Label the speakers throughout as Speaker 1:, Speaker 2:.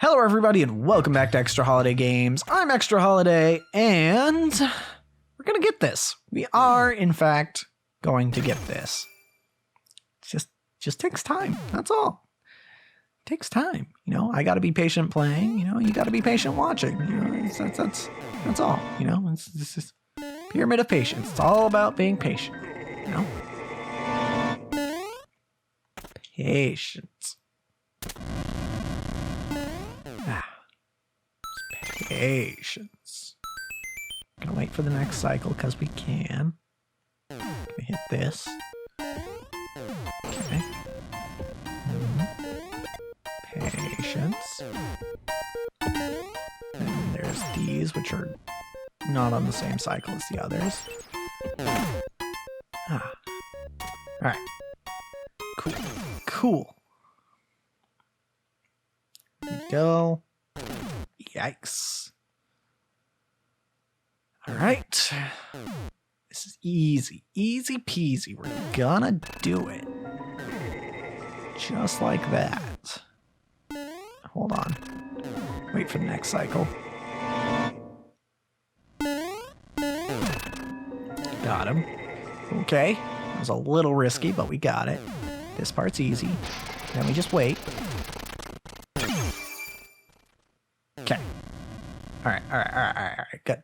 Speaker 1: Hello everybody and welcome back to Extra Holiday Games. I'm Extra Holiday and we're gonna get this. We are in fact going to get this. It just takes time, that's all. It takes time, you know. I gotta be patient playing, you know, you gotta be patient watching, you know, that's all, you know. This is pyramid of patience. It's all about being patient, you know. Patience. Patience. Gonna wait for the next cycle because we can. Gonna hit this. Okay. Patience. And there's these, which are not on the same cycle as the others. Alright. Cool. There we go. Yikes. Alright. This is easy. Easy peasy. We're gonna do it. Just like that. Hold on. Wait for the next cycle. Got him. Okay. It was a little risky, but we got it. This part's easy. Then we just wait. Okay. Alright. Good.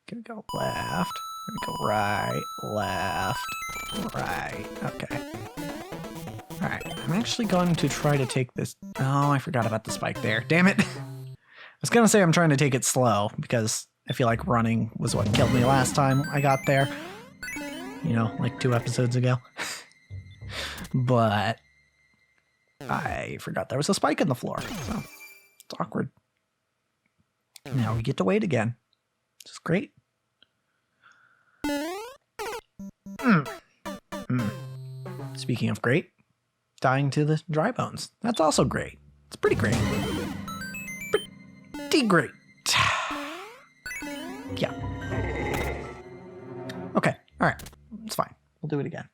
Speaker 1: Gonna go left. Gonna go right, left, right. Okay. Alright. I'm actually going to try to take this. Oh, I forgot about the spike there. Damn it. I was gonna say I'm trying to take it slow because I feel like running was what killed me last time I got there. You know, like 2 episodes ago. But I forgot there was a spike in the floor. So it's awkward. Now we get to wait again. This is great. Speaking of great, dying to the dry bones. That's also great. It's pretty great. Pretty great. Yeah. Okay. All right. It's fine. We'll do it again.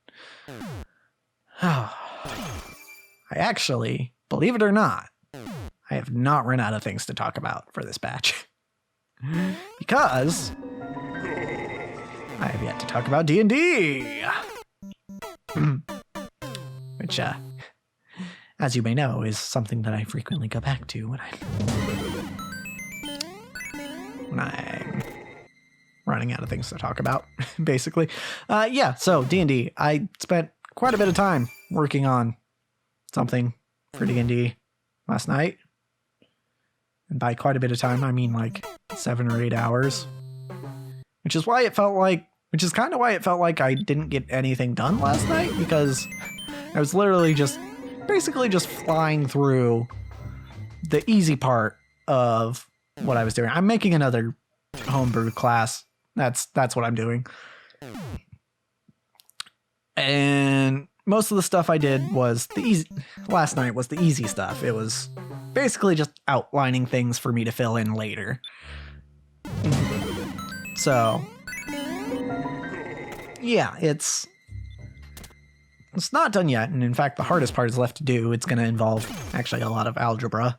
Speaker 1: I actually, believe it or not, I have not run out of things to talk about for this batch. Because I have yet to talk about D&D. Which, as you may know, is something that I frequently go back to when I'm running out of things to talk about, basically. Yeah, so D&D. I spent quite a bit of time working on something for D&D last night. And by quite a bit of time, I mean like 7 or 8 hours. Which is kind of why it felt like I didn't get anything done last night, because I was literally basically just flying through the easy part of what I was doing. I'm making another homebrew class. That's what I'm doing. And most of the stuff I did was last night was the easy stuff. It was basically just outlining things for me to fill in later. So, yeah, it's not done yet. And in fact, the hardest part is left to do. It's going to involve actually a lot of algebra,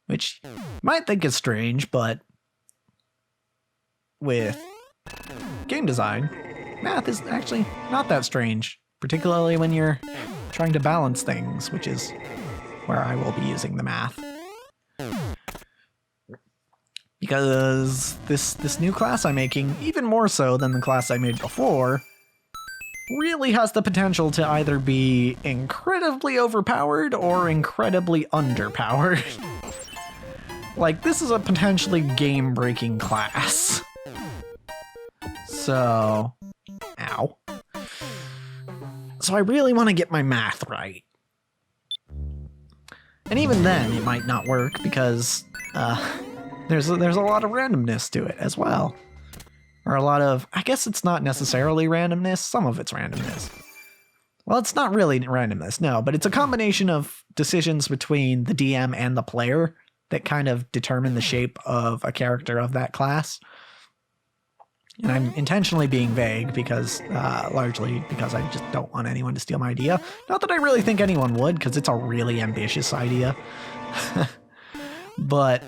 Speaker 1: which you might think is strange, but with game design, math is actually not that strange, particularly when you're trying to balance things, which is where I will be using the math. Because this new class I'm making, even more so than the class I made before, really has the potential to either be incredibly overpowered or incredibly underpowered. Like, this is a potentially game-breaking class. So, ow. So I really want to get my math right. And even then, it might not work because there's a lot of randomness to it as well. Or a lot of, I guess it's not necessarily randomness, some of it's randomness. Well, it's not really randomness, no, but it's a combination of decisions between the DM and the player that kind of determine the shape of a character of that class. And I'm intentionally being vague because, largely because I just don't want anyone to steal my idea. Not that I really think anyone would, because it's a really ambitious idea. but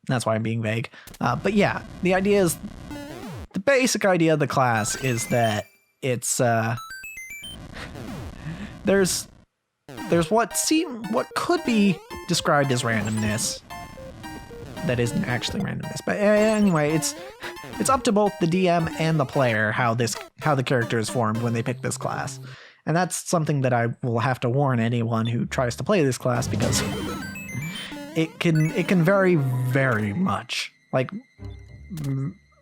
Speaker 1: that's why I'm being vague. But yeah, the basic idea of the class is that it's there's what could be described as randomness that isn't actually randomness. But anyway, it's up to both the DM and the player how the character is formed when they pick this class. And that's something that I will have to warn anyone who tries to play this class, because it can vary very much, like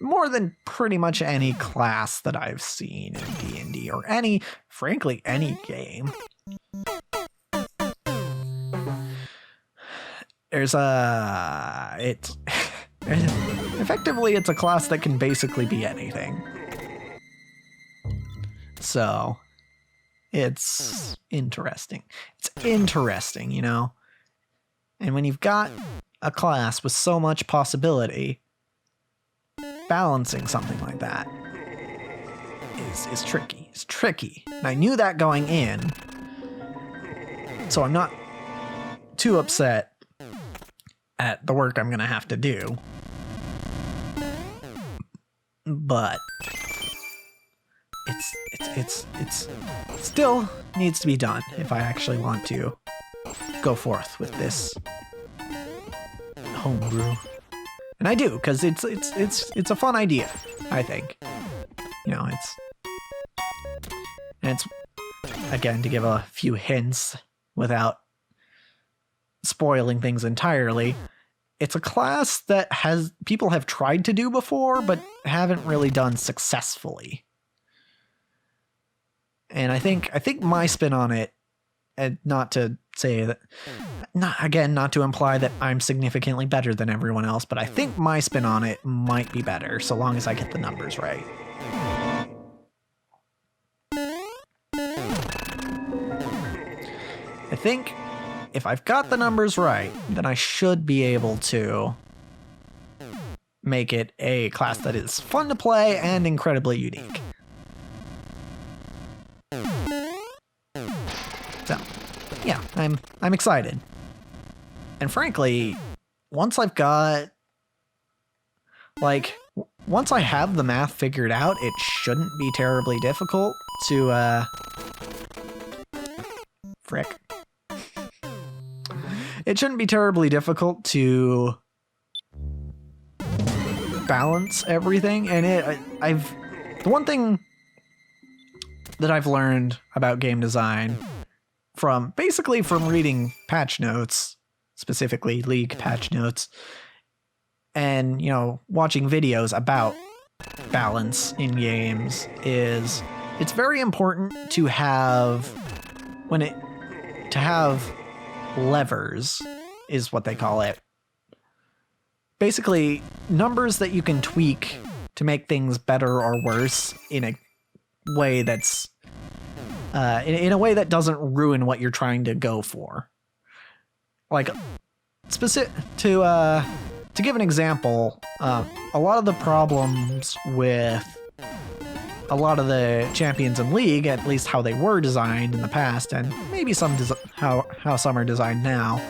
Speaker 1: more than pretty much any class that I've seen in D&D, or frankly any game. Effectively it's a class that can basically be anything. So it's interesting. It's interesting, you know? And when you've got a class with so much possibility, balancing something like that is tricky. It's tricky. And I knew that going in, so I'm not too upset at the work I'm going to have to do. But it's still needs to be done if I actually want to go forth with this homebrew. And I do, because it's a fun idea, I think. You know, it's again, to give a few hints without spoiling things entirely, it's a class that people have tried to do before but haven't really done successfully. And I think my spin on it, and not to say that, not to imply that I'm significantly better than everyone else, but I think my spin on it might be better, so long as I get the numbers right. I think if I've got the numbers right, then I should be able to make it a class that is fun to play and incredibly unique. So, yeah, I'm excited. And frankly, once I have the math figured out, it shouldn't be terribly difficult to it shouldn't be terribly difficult to balance everything. And the one thing that I've learned about game design from reading patch notes, specifically League patch notes, and, you know, watching videos about balance in games, is it's very important to have levers, is what they call it. Basically, numbers that you can tweak to make things better or worse in a way that's in a way that doesn't ruin what you're trying to go for. Like, to give an example, a lot of the problems with a lot of the champions in League, at least how they were designed in the past, and maybe how some are designed now,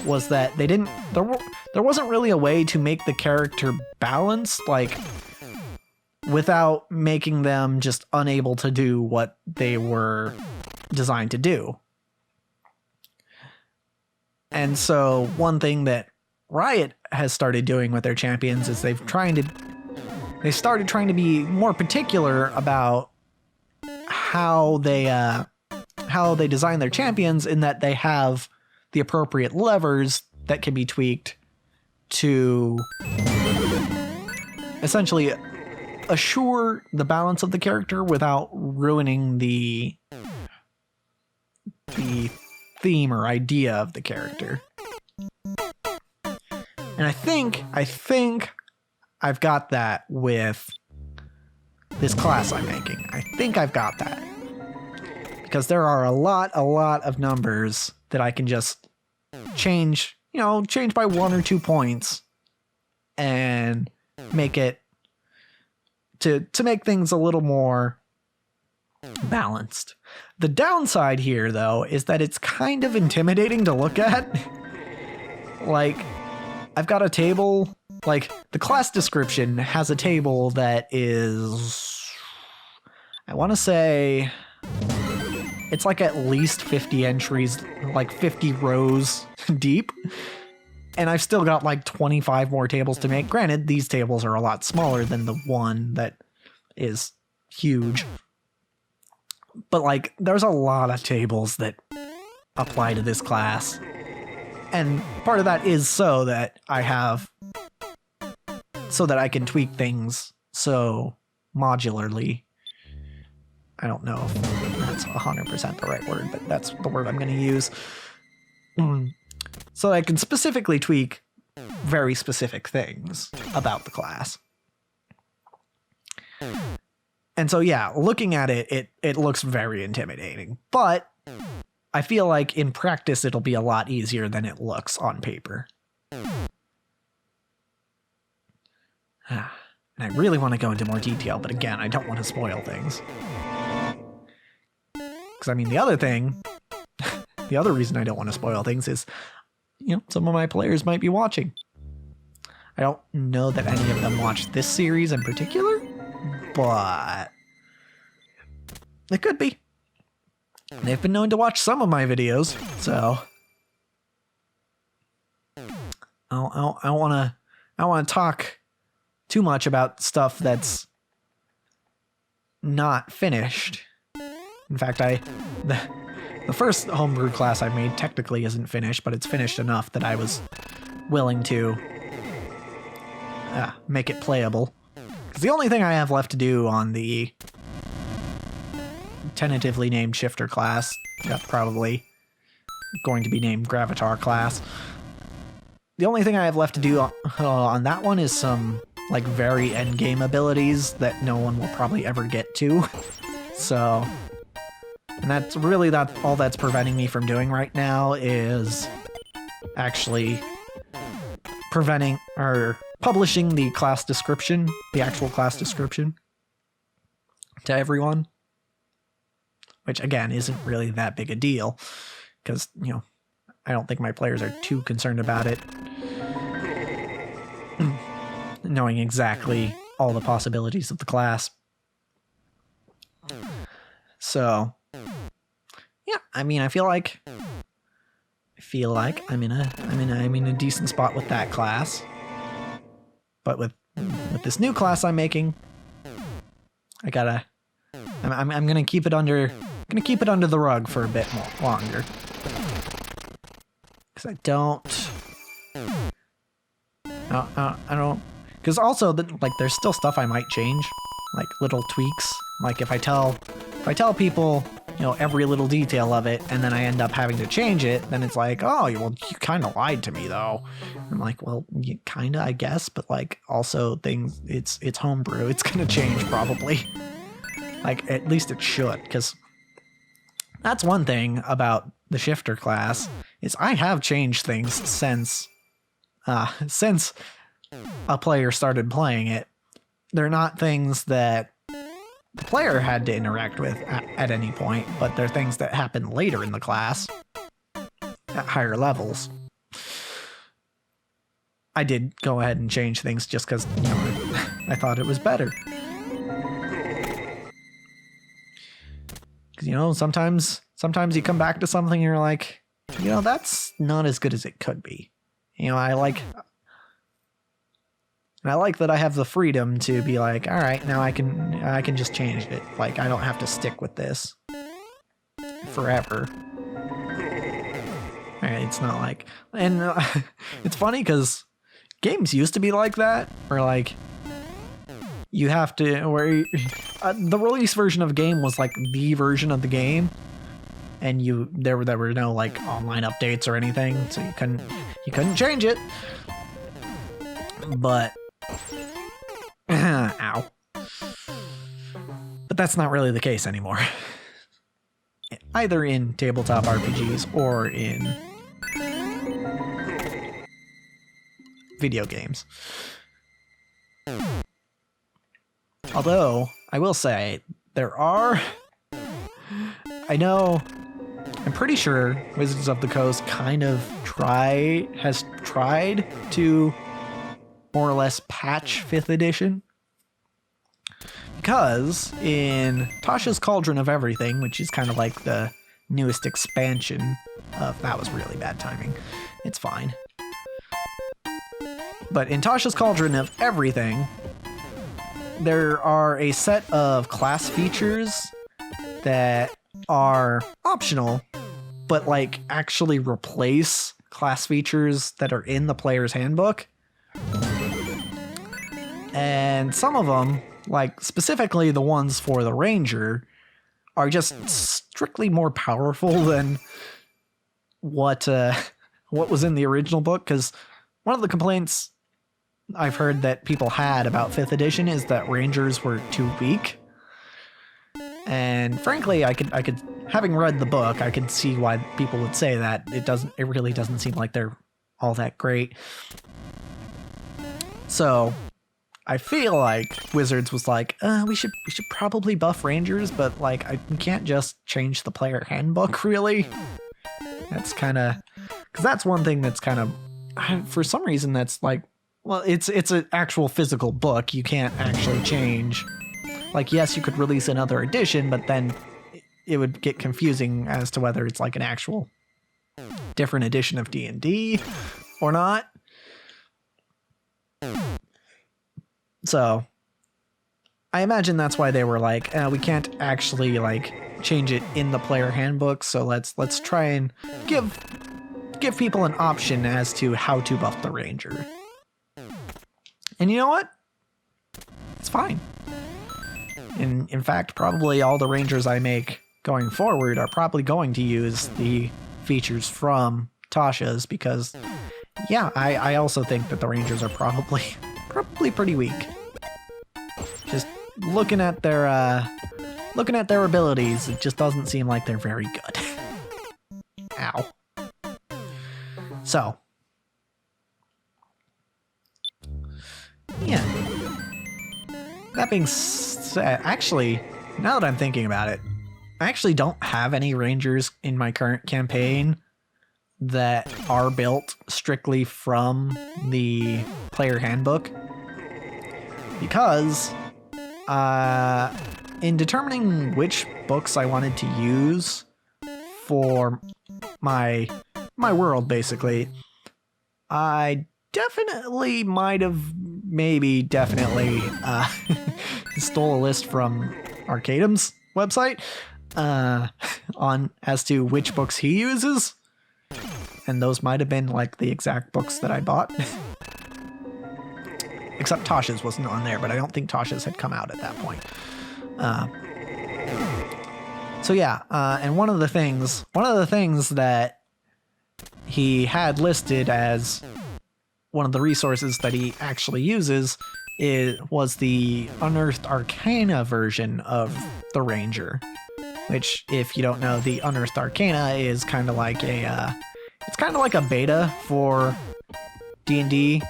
Speaker 1: was that there wasn't really a way to make the character balanced, like, without making them just unable to do what they were designed to do. And so one thing that Riot has started doing with their champions is they started trying to be more particular about how they design their champions, in that they have the appropriate levers that can be tweaked to essentially assure the balance of the character without ruining the theme or idea of the character. And I think I've got that with this class I'm making. I think I've got that. Because there are a lot of numbers that I can just change by 1 or 2 points and make it to make things a little more balanced. The downside here, though, is that it's kind of intimidating to look at. Like, I've got a table, like, the class description has a table that is, I want to say, it's like at least 50 entries, like 50 rows deep. And I've still got like 25 more tables to make. Granted, these tables are a lot smaller than the one that is huge. But like, there's a lot of tables that apply to this class. And part of that is so that I can tweak things so modularly. I don't know if that's 100% the right word, but that's the word I'm going to use. So I can specifically tweak very specific things about the class. And so, yeah, looking at it, it looks very intimidating. But I feel like in practice, it'll be a lot easier than it looks on paper. And I really want to go into more detail, but again, I don't want to spoil things. Because, I mean, the other reason I don't want to spoil things is, you know, some of my players might be watching. I don't know that any of them watch this series in particular, but it could be. They've been known to watch some of my videos, so I don't want to talk too much about stuff that's not finished. In fact, the first homebrew class I made technically isn't finished, but it's finished enough that I was willing to make it playable. Because the only thing I have left to do on the tentatively named shifter class, probably going to be named Gravatar class, the only thing I have left to do on that one is some like very endgame abilities that no one will probably ever get to. So... and that's really all that's preventing me from doing right now is actually preventing or publishing the class description, the actual class description to everyone. Which, again, isn't really that big a deal because, you know, I don't think my players are too concerned about it. Knowing exactly all the possibilities of the class. So... yeah, I mean, I feel like I'm in a decent spot with that class. But with this new class I'm making, I'm gonna keep it under the rug for a bit more longer. Cause I don't, cause also like there's still stuff I might change, like little tweaks. Like if I tell people, you know, every little detail of it, and then I end up having to change it, then it's like, oh, well, you kind of lied to me, though. I'm like, well, you kind of, I guess, but, like, also things, it's homebrew. It's going to change, probably. Like, at least it should, because that's one thing about the shifter class, is I have changed things since a player started playing it. They're not things that the player had to interact with at any point, but they're things that happen later in the class at higher levels. I did go ahead and change things just because, you know, I thought it was better. Because, you know, sometimes you come back to something and you're like, you know, that's not as good as it could be. You know, I like that I have the freedom to be like, all right, now I can just change it. Like, I don't have to stick with this forever. Right, it's not like, and it's funny because games used to be like that, where like you have to, where the release version of a game was like the version of the game, and there were no like online updates or anything, so you couldn't change it. But ow. But that's not really the case anymore. Either in tabletop RPGs or in video games. Although, I will say, I know I'm pretty sure Wizards of the Coast kind of has tried to more or less patch 5th edition. Because in Tasha's Cauldron of Everything, which is kind of like the newest expansion of... That was really bad timing. It's fine. But in Tasha's Cauldron of Everything, there are a set of class features that are optional, but like actually replace class features that are in the player's handbook. And some of them, like specifically the ones for the Ranger, are just strictly more powerful than what was in the original book. Because one of the complaints I've heard that people had about 5th edition is that Rangers were too weak. And frankly, I could, having read the book, I could see why people would say that. It really doesn't seem like they're all that great. So I feel like Wizards was like, we should probably buff Rangers, but like we can't just change the player handbook, really. That's kind of, because that's one thing that's kind of, for some reason, that's like, well, it's an actual physical book. You can't actually change. Like, yes, you could release another edition, but then it would get confusing as to whether it's like an actual different edition of D&D or not. So I imagine that's why they were like, we can't actually like change it in the player handbook. So let's try and give people an option as to how to buff the Ranger. And you know what? It's fine. In fact, probably all the Rangers I make going forward are probably going to use the features from Tasha's because, yeah, I also think that the Rangers are probably pretty weak. Just looking at their abilities, it just doesn't seem like they're very good. Ow. So, yeah. That being said, actually, now that I'm thinking about it, I actually don't have any Rangers in my current campaign that are built strictly from the player handbook. Because in determining which books I wanted to use for my world, basically, I definitely might have definitely stole a list from Arcadum's website on as to which books he uses, and those might have been like the exact books that I bought. Except Tasha's wasn't on there, but I don't think Tasha's had come out at that point. So yeah, and one of the things that he had listed as one of the resources that he actually uses was the Unearthed Arcana version of the Ranger, which, if you don't know, the Unearthed Arcana is kind of like it's kind of like a beta for D&D,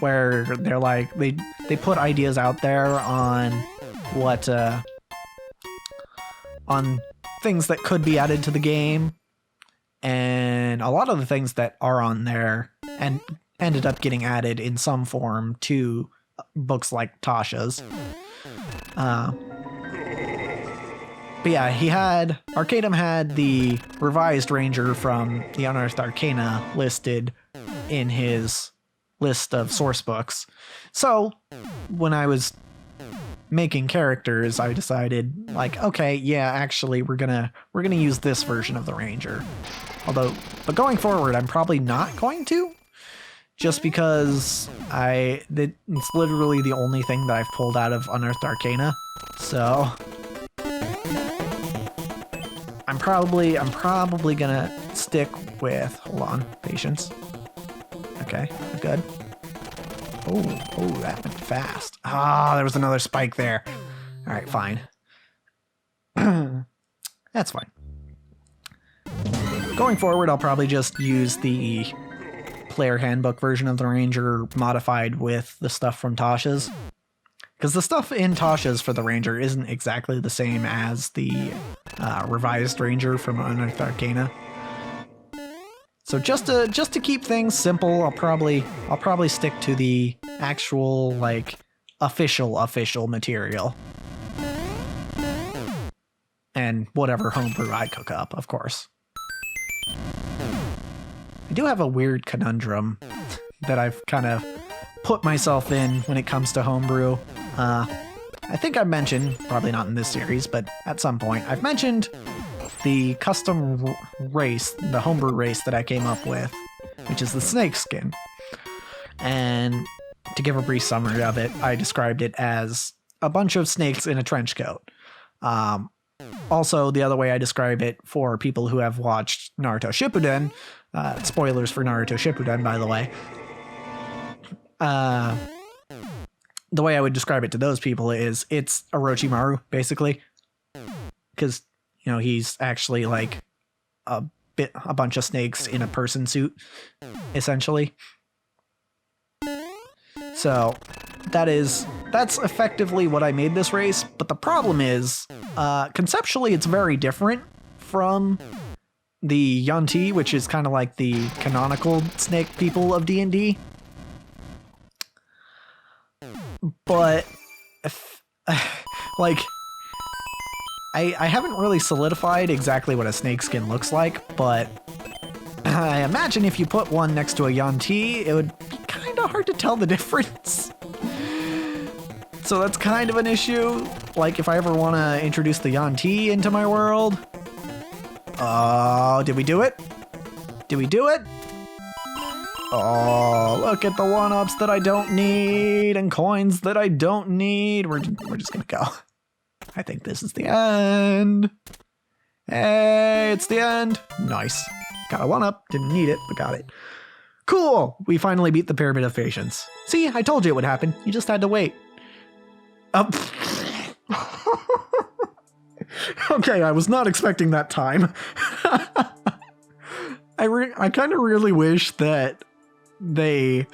Speaker 1: where they're like they put ideas out there on what on things that could be added to the game, and a lot of the things that are on there and ended up getting added in some form to books like Tasha's. But yeah, Arcadum had the revised Ranger from the Unearthed Arcana listed in his list of source books. So when I was making characters, I decided, like, okay, yeah, actually we're gonna use this version of the Ranger. But going forward, I'm probably not going to, just because it's literally the only thing that I've pulled out of Unearthed Arcana. So I'm probably gonna stick with, hold on, patience. Okay, good. Oh, that went fast. Ah, there was another spike there. All right, fine. That's fine. Going forward, I'll probably just use the player handbook version of the Ranger modified with the stuff from Tasha's. Because the stuff in Tasha's for the Ranger isn't exactly the same as the revised Ranger from Unearthed Arcana. So just to keep things simple, I'll probably stick to the actual like official material. And whatever homebrew I cook up, of course. I do have a weird conundrum that I've kind of put myself in when it comes to homebrew. I think I mentioned, probably not in this series, but at some point, I've mentioned the custom race, the homebrew race that I came up with, which is the snake skin. And to give a brief summary of it, I described it as a bunch of snakes in a trench coat. Also, the other way I describe it for people who have watched Naruto Shippuden, spoilers for Naruto Shippuden, by the way, the way I would describe it to those people is it's Orochimaru, basically. Because, you know, he's actually like a bunch of snakes in a person suit, essentially. So that's effectively what I made this race. But the problem is, conceptually, it's very different from the Yuan-Ti, which is kind of like the canonical snake people of D&D. But like I haven't really solidified exactly what a snakeskin looks like, but I imagine if you put one next to a Yuan-Ti, it would be kind of hard to tell the difference. So that's kind of an issue. Like if I ever want to introduce the Yuan-Ti into my world. Oh, did we do it? Did we do it? Oh, look at the one-ups that I don't need and coins that I don't need. We're just gonna go. I think this is the end. Hey, it's the end. Nice. Got a one-up. Didn't need it, but got it. Cool. We finally beat the Pyramid of Patience. See, I told you it would happen. You just had to wait. Okay, I was not expecting that time. I kind of really wish that they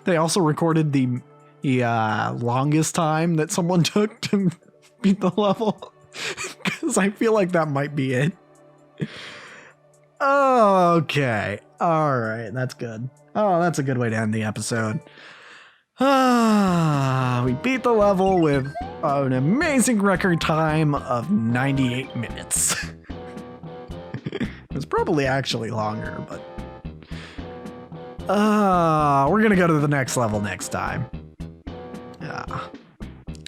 Speaker 1: also recorded the longest time that someone took to beat the level, because I feel like that might be it. Okay, all right, that's good. Oh, that's a good way to end the episode. We beat the level with an amazing record time of 98 minutes. It was probably actually longer, but we're gonna go to the next level next time.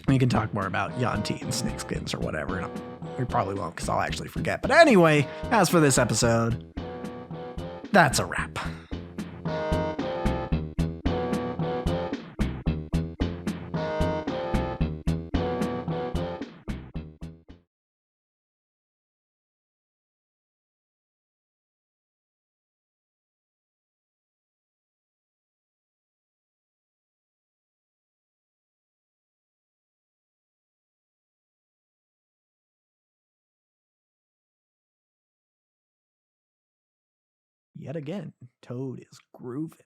Speaker 1: We can talk more about Yuan-Ti and snakeskins or whatever. We probably won't, because I'll actually forget. But anyway, as for this episode, that's a wrap. Yet again, Toad is grooving.